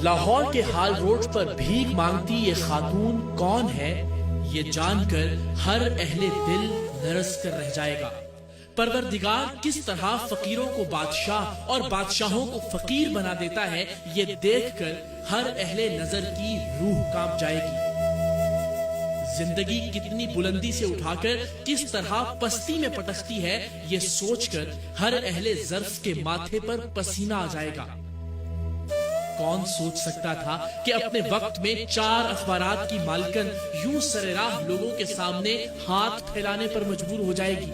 لاہور کے hall road پر بھیک مانگتی یہ خاتون کون ہے، یہ جان کر ہر اہل دل لرز کر رہ جائے گا۔ پروردگار کس طرح فقیروں کو بادشاہ اور بادشاہوں کو فقیر بنا دیتا ہے، یہ دیکھ کر ہر اہل نظر کی روح کانپ جائے گی۔ زندگی کتنی بلندی سے اٹھا کر کس طرح پستی میں پٹکتی ہے، یہ سوچ کر ہر اہل ظرف کے ماتھے پر پسینہ آ جائے گا۔ کون سوچ سکتا تھا کہ اپنے وقت میں 4 اخبارات کی مالکن یوں سرراہ لوگوں کے سامنے ہاتھ پھیلانے پر مجبور ہو جائے گی۔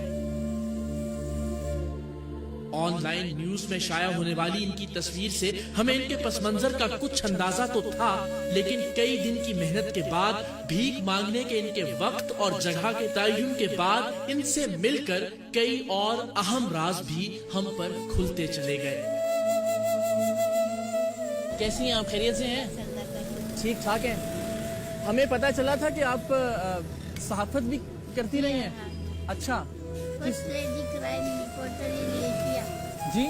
آن لائن نیوز میں شائع ہونے والی ان کی تصویر سے ہمیں ان کے پس منظر کا کچھ اندازہ تو تھا، لیکن کئی دن کی محنت کے بعد، بھیک مانگنے کے ان کے وقت اور جگہ کے تعین کے بعد، ان سے مل کر کئی اور اہم راز بھی ہم پر کھلتے چلے گئے۔ کیسی ہیں آپ؟ خیریت سے ہیں؟ ٹھیک ٹھاک ہیں۔ ہمیں پتا چلا تھا کہ آپ صحافت بھی کرتی رہی ہیں۔ اچھا، first lady crime reporter in Asia. جی،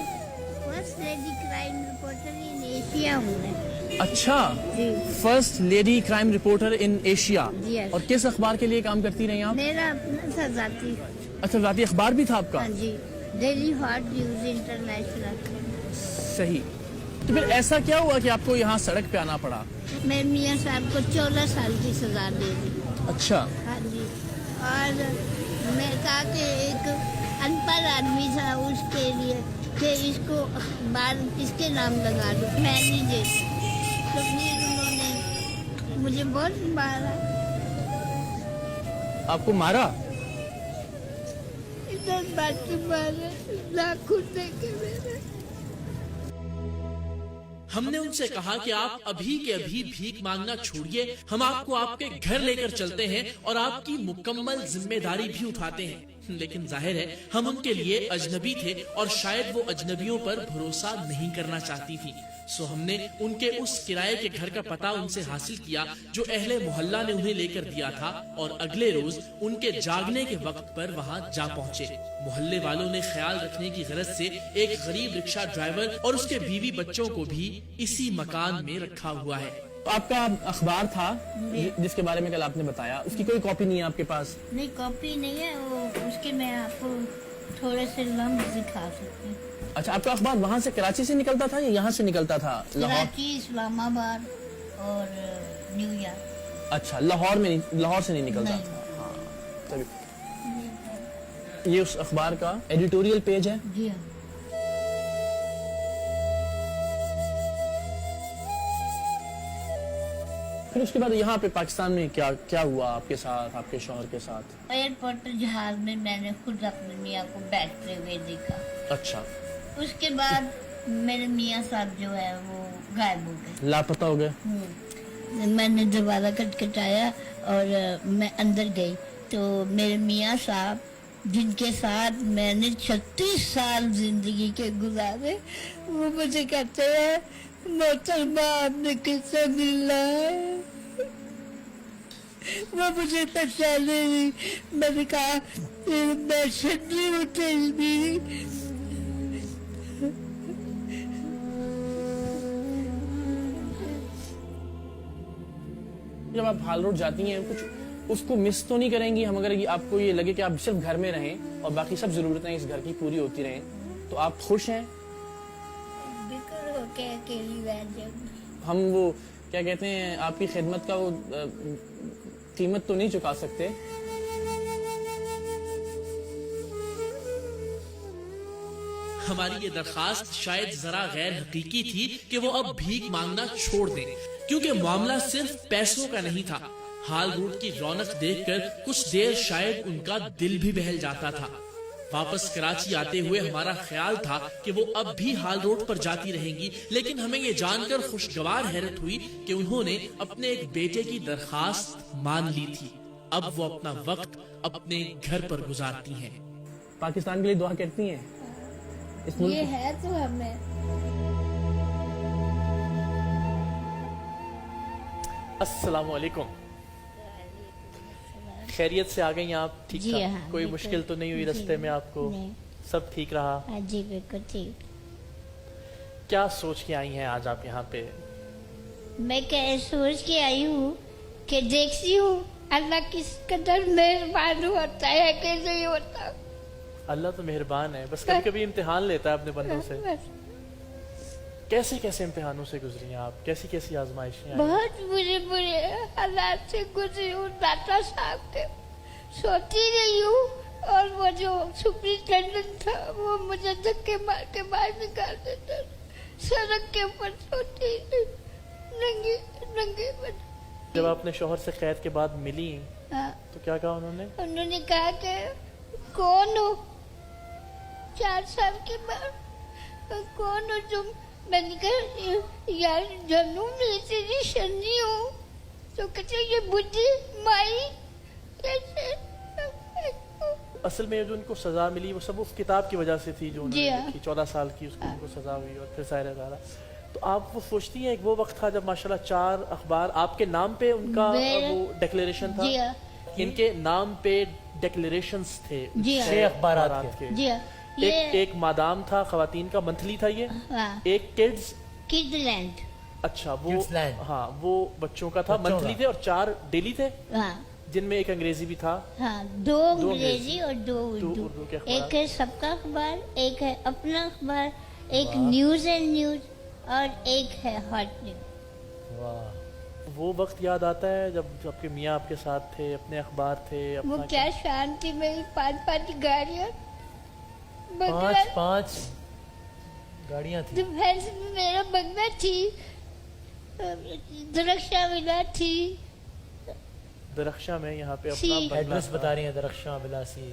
first lady crime reporter in Asia ہوں میں۔ اچھا، جی، first lady crime reporter in Asia. جی، اور کس اخبار کے لیے کام کرتی رہی آپ؟ میرا اپنا تھا ذاتی۔ اچھا، ذاتی اخبار بھی تھا آپ کا؟ ہاں جی، ڈیلی ہاٹ نیوز انٹرنیشنل۔ صحیح۔ تو پھر ایسا کیا ہوا کہ آپ کو یہاں سڑک پہ آنا پڑا؟ میں میاں صاحب کو 14 سال کی سزا دے دی۔ اچھا، ہاں جی، اور میں کہا کہ ایک ان پڑھ آدمی تھا، اس کے لیے کہ اس کو اخبار کس کے نام لگا دوں، میں نہیں دیتی۔ تو پھر انہوں نے مجھے بہت مارا۔ آپ کو مارا؟ ادھر بات کے مارا، ناخن دے کے میرے۔ ہم نے ان سے کہا کہ آپ ابھی کے ابھی بھیک مانگنا چھوڑیے، ہم آپ کو آپ کے گھر لے کر چلتے ہیں اور آپ کی مکمل ذمہ داری بھی اٹھاتے ہیں، لیکن ظاہر ہے ہم ان کے لیے اجنبی تھے اور شاید وہ اجنبیوں پر بھروسہ نہیں کرنا چاہتی تھی۔ سو ہم نے ان کے اس کرائے کے گھر کا پتہ ان سے حاصل کیا جو اہل محلہ نے انہیں لے کر دیا تھا، اور اگلے روز ان کے جاگنے کے وقت پر وہاں جا پہنچے۔ محلے والوں نے خیال رکھنے کی غرض سے ایک غریب رکشہ ڈرائیور اور اس کے بیوی بچوں کو بھی اسی مکان میں رکھا ہوا ہے۔ آپ کا اخبار تھا جس کے بارے میں کل آپ نے بتایا، اس کی کوئی کاپی نہیں ہے آپ کے پاس؟ نہیں، کاپی نہیں ہے، وہ اس کے میں آپ کو تھوڑے سے لمحے دکھا سکتی ہوں۔ اچھا، آپ کا اخبار وہاں سے کراچی سے نکلتا تھا یا یہاں سے نکلتا تھا؟ کراچی، اسلام آباد اور نیو یارک۔ اچھا، لاہور سے نہیں نکلتا تھا؟ ہاں، یہ اس اخبار کا ایڈیٹوریل پیج ہے؟ جی ہاں۔ پھر اس کے بعد یہاں پہ پاکستان میں کیا ہوا آپ کے ساتھ، آپ کے شوہر کے ساتھ؟ ایئرپورٹ جہاز میں میں نے خود اپنے میاں کو بیٹھتے ہوئے دیکھا۔ اچھا، اس کے بعد میرے میاں صاحب جو ہے وہ غائب ہو گئے، لاپتہ ہو گئے۔ میں نے دوبارہ کٹکھٹایا اور میں اندر گئی تو میرے میاں صاحب جن کے ساتھ میں نے 36 سال زندگی کے گزارے، وہ مجھے کہتے ہیں محترمہ آپ نے کس سے ملنا ہے؟ وہ مجھے پہچانے نہیں۔ میں نے کہا میں شدی ہوں تیری بیوی۔ جب آپ ہال روڈ جاتی ہیں کچھ اس کو مس تو نہیں کریں گی؟ ہم اگر آپ کو یہ لگے کہ آپ صرف گھر میں رہیں اور باقی سب ضرورتیں اس گھر کی پوری ہوتی رہیں تو آپ خوش ہیں؟ بکر ہو کے اکیلی بیٹھ جاؤں۔ ہم وہ کیا کہتے ہیں، آپ کی خدمت کا وہ قیمت تو نہیں چکا سکتے۔ ہماری یہ درخواست شاید ذرا غیر حقیقی تھی کہ وہ اب بھیک مانگنا چھوڑ دیں، کیونکہ معاملہ صرف پیسوں کا نہیں تھا۔ ہال روڈ کی رونق دیکھ کر کچھ دیر شاید ان کا دل بھی بہل جاتا تھا۔ واپس کراچی آتے ہوئے ہمارا خیال تھا کہ وہ اب بھی ہال روڈ پر جاتی رہیں گی، لیکن ہمیں یہ جان کر خوشگوار حیرت ہوئی کہ انہوں نے اپنے ایک بیٹے کی درخواست مان لی تھی۔ اب وہ اپنا وقت اپنے گھر پر گزارتی ہیں۔ پاکستان کے لیے دعا کرتی ہیں؟ یہ ہے تو ہمیں۔ السلام علیکم، خیریت سے آ گئی آپ؟ ٹھیک جی ٹھاک؟ ہاں، کوئی بالکل۔ مشکل تو نہیں ہوئی رستے میں آپ کو؟ نہیں۔ سب ٹھیک رہا؟ ہاں، جی بالکل ٹھیک۔ کیا سوچ کے آئی ہیں آج آپ یہاں پہ؟ मैं क्या सोच के आई हूँ कि देखती हूँ अल्लाह किस कदर मेहरबान होता है कि नहीं होता। अल्लाह तो मेहरबान है, बस कभी कभी इम्तिहान लेता है अपने बंदों से। बस कैसे कैसे इम्तिहानों से गुजरी हैं आप, कैसी कैसी आजमाइशें आई? बहुत बुरे बुरे हालात से गुजरी हूँ दाता साहब के, सोती रही हूँ। और वो जो सुपरिटेंडेंट था वो मुझे धक्के मार के बाहर निकाल देता, सड़क के ऊपर सोती थी, नंगे नंगे बन। जब आपने शौहर से कैद के बाद मिली हाँ, तो क्या कहा उन्होंने? उन्होंने कहा कि कौन हो? 4 साल के बाद कौन हो तुम? मैंने कहा यार जानू मैं तेरी शनी हूँ। तो कहते ये बुद्धि माई कैसे? असल में जो उनको सजा मिली वो सब उस किताब की वजह से थी जो जी उन्होंने हाँ। लिखी। 14 साल की उसको उनको सजा हुई और फिर साहिर अदारा। तो आप वो सोचती हैं एक वो वक्त था जब माशाल्लाह 4 अखबार आपके नाम पे उनका मेरे- वो डिक्लेरेशन था, जी हाँ, इनके नाम पे डिक्लेरेशंस थे जी हाँ। 6 अखबारात के। जी हाँ, एक मादाम था, खवातीन का मंथली था ये, हाँ, एक किड्स, किडलैंड, अच्छा वो Kidsland। हाँ वो बच्चों का था, बच्चों मंथली का। थे और 4 डेली थे हाँ जिनमें एक अंग्रेजी भी था। हाँ, 2 अंग्रेजी और 2 उर्दू उर्दू। के अखबार। एक है सबका अखबार, एक है अपना अखबार, एक न्यूज एंड न्यूज और एक है हॉट न्यूज। वाह, वो वक्त याद आता है जब आपके मियाँ आपके साथ थे, अपने अखबार थे, वो अपना क्या शांति मेरी 5 गाड़ियाँ, 5 गाड़ियां थी। डिफेंस में मेरा बंगला थी, दरक्षा मिला थी। दरख्शा में यहाँ पे सी। अपना बंगला एड्रेस था। बता रही हैं दरख्शां बिलासी।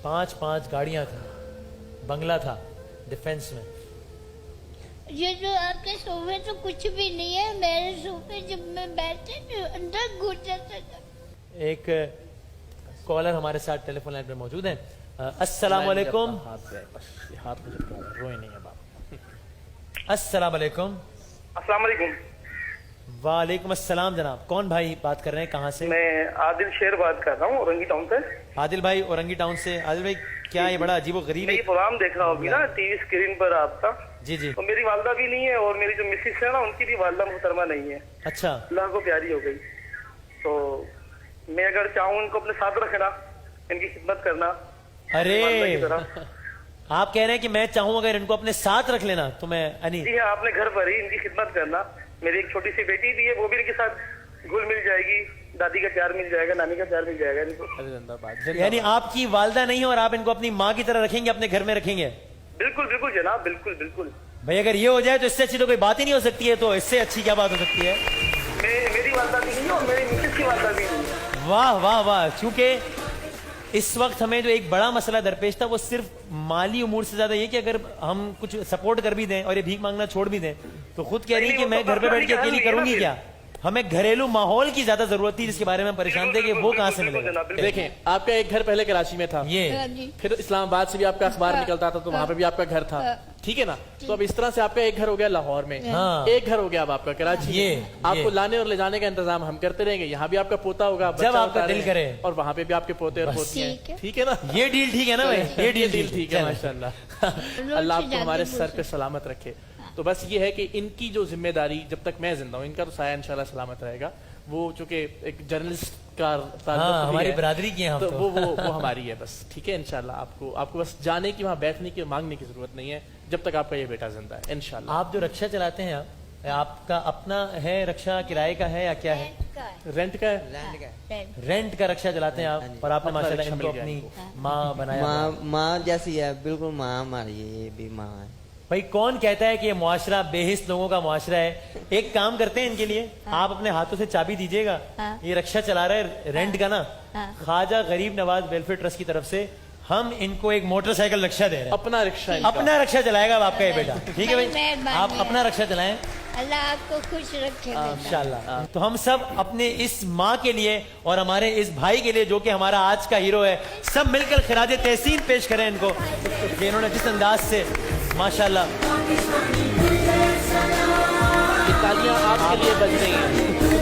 5 गाड़ियां थी, बंगला था डिफेंस में। ये जो आपके सोफे तो कुछ भी नहीं है, मेरे सोफे जब मैं बैठे तो अंदर घुस जाता था। एक कॉलर हमारे साथ टेलीफोन लाइन पे मौजूद है। अस्सलाम वालेकुम। हाथ पे बस ये हाथ मुझे पकड़ा है, रोए नहीं है बाप। अस्सलाम वालेकुम। अस्सलाम वालेकुम। वालेकुम अस्सलाम जनाब, कौन भाई बात कर रहे हैं, कहाँ से? मैं आदिल शेर बात कर रहा हूँ औरंगी टाउन से। आदिल भाई औरंगी टाउन से। आदिल भाई क्या ये बड़ा अजीब गरीब मैं ये है। प्रोग्राम देख रहा हूँ अभी ना टीवी स्क्रीन पर आपका। जी जी, तो मेरी वालदा भी नहीं है और मेरी जो मिसेस है ना उनकी भी वालदा मुहतरमा नहीं है, अच्छा। अल्लाह को प्यारी हो गई। तो मैं अगर चाहूँ इनको अपने साथ रखना, इनकी खिदमत करना अरे वालदा की तरह। आप कह रहे हैं कि मैं चाहूँ अगर इनको अपने साथ रख लेना तो मैं अनी। जी हाँ, आपने घर पर ही इनकी खिदमत करना। मेरी एक छोटी सी बेटी भी है, वो भी इनके साथ घुल मिल जाएगी, दादी का प्यार मिल जाएगा, नानी का प्यार मिल जाएगा इनको। अरे जिंदाबाद, यानी जिंदाबाद। आपकी वालदा नहीं है और आप इनको अपनी माँ की तरह रखेंगे, अपने घर में रखेंगे। बिल्कुल बिल्कुल जनाब, बिल्कुल बिल्कुल। भाई अगर ये हो जाए तो इससे अच्छी तो कोई बात ही नहीं हो सकती है, तो इससे अच्छी क्या बात हो सकती है? मेरी वालदा भी नहीं है और मेरी मिसेस की वालदा भी नहीं है। वाह वाह वाह। चूंकि इस वक्त हमें जो एक बड़ा मसला दरपेश था वो सिर्फ माली उमूर से ज्यादा ये कि अगर हम कुछ सपोर्ट कर भी दें और ये भीख मांगना छोड़ भी दें तो खुद कह रही है कि नहीं, मैं वो तो घर पे बैठ के पर्सनली अकेली करनी है करूंगी ना क्या? हमें घरेलू माहौल की ज्यादा जरूरत थी जिसके बारे में हम परेशान थे कि वो कहाँ से बिल्कुल मिलेगा। जनाब, बिल्कुल। देखें आपका एक घर पहले कराची में था, हाँ ये जी, फिर इस्लामाबाद से भी आपका अखबार निकलता था तो वहां पे भी आपका घर था, ठीक है ना? तो अब इस तरह से आपका एक घर हो गया लाहौर में, हाँ। एक घर हो गया अब आपका कराची ये, में। आपको ये। लाने और ले जाने का इंतजाम हम करते रहेंगे। यहाँ भी आपका पोता होगा, जब बच्चा आपका होता दिल रहे, करे। और वहाँ पे भी आपके पोते और पोतियां ठीक है। ठीक है ना? ये डील ठीक है ना भाई? ये डील ठीक है चलो। माशाल्लाह। अल्लाह आपको हमारे सर पे सलामत रखे। तो बस ये है कि इनकी जो जिम्मेदारी जब तक मैं जिंदा हूँ, इनका तो साया इंशाल्लाह सलामत रहेगा। वो चूंकि एक जर्नलिस्ट का ताल्लुक हाँ, भी हमारी है, बिरादरी की हैं हम तो तो। वो हमारी है बस, ठीक है इंशाल्लाह। आपको बस जाने की, वहाँ बैठने की, मांगने की जरूरत नहीं है जब तक आपका ये बेटा जिंदा है इंशाल्लाह। आप जो रक्षा चलाते हैं आपका अपना है रक्षा, किराए का है या क्या है? रेंट का है? रेंट। रेंट का रक्षा चलाते हैं आप, और आपने अपना माशाल्लाह रक्षा इनको मिल गया अपनी माँ बनाया हुआ है। माँ जैसी है, बिल्कुल माँ हमारी है, ये भी माँ है। भाई कौन कहता है कि ये मुआशरा बेहिस लोगों का मुआशरा है? एक काम करते हैं इनके लिए, आप अपने हाथों से चाबी दीजिएगा। हाँ। ये रक्षा चला रहा है रेंट का ना, हाँ। ख्वाजा गरीब नवाज वेलफेयर ट्रस्ट की तरफ से हम इनको एक मोटरसाइकिल रक्षा दे रहे हैं। अपना रिक्शा इनका। अपना रक्षा चलाएगा अब आपका ये बेटा, ठीक है बड़ी भाई? मेहरबानी आप है। अपना रक्षा चलाएं अल्लाह आपको खुश रखे बेटा। इंशाल्लाह। तो हम सब अपने इस माँ के लिए और हमारे इस भाई के लिए जो कि हमारा आज का हीरो है, सब मिलकर खिराज तहसीन पेश करें इनको कि इन्होंने जिस अंदाज से माशाल्लाह। ये तालियां आपके लिए बज रही हैं।